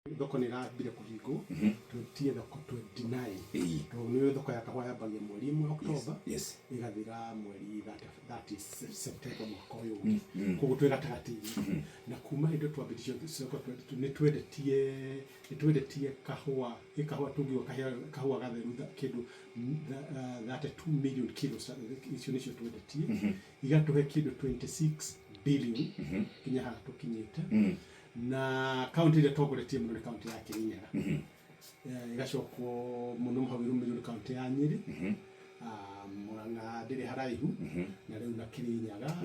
Thoko nä rambire kå hingå twetie thoko 29 tondå nä thoko ya kahũa yambagia mweri 1 Oktoba ĩgathira mweri 30 Septemba mwaka ũyũ ũngĩ koguo twĩ gatagatĩ-inĩ na kuma hĩndĩ twambĩtie thoko nĩ twendetie kahũa tũngiuga kahũa gatheru kĩndũ 32 million kilos icio nĩcio twendetie igatũhe kĩndũ 26 billion kinya haha tũkinyĩte na county ile togoretie muno county ya Kirinyaga igacokwo muno hau irumĩrĩire county ya Nyeri Murang'a ndĩrĩ haraihu na rĩu na Kirinyaga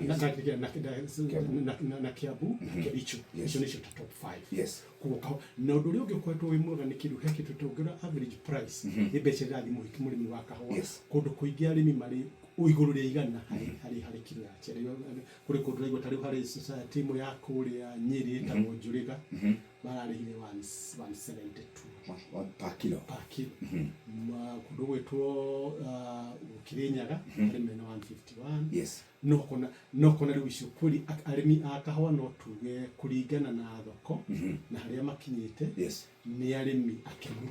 na Kiambu na Kericho icio nĩcio top 5 kuoka na ũndũ ũrĩa ũngĩkoretwo wĩ mwega nĩ kĩndũ hekĩtwo tũngĩra average price nĩ mbeca ĩrathiĩ mũrĩmi wa kahũa kũndũ kũingĩ arĩmi marĩ igũrũ rĩa igana harĩ kilo ya chere kuri kũndũ raigua tarĩ harĩ society ĩmwe ya kũrĩa Nyeri ta Njũrĩga mararĩhire 172 per kilo kũndũ gwĩtwo Kirinyaga arĩ mena 151 no kona rĩu icio kuri arĩmi a kahũa no tuge kũringana na thoko na harĩa makinyĩte nĩ arĩmi akenu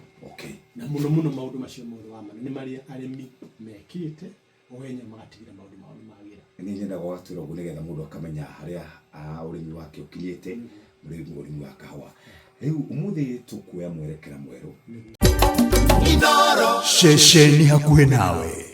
na mũno maũndũ macio mothe wa mana nĩ marĩa arĩmi mekĩte wenya magatigĩra maũndũ mao nĩ magĩra nĩ nyendaga gwatwĩra ũguo nĩgetha mũndũ akamenya harĩa ũrĩmi wake ũkinyĩte mũrĩmi wa kahũa rĩu ũmũthĩ tũkuoya mwerekera mwerũ Inooro Shesheni hakuhĩ nawe.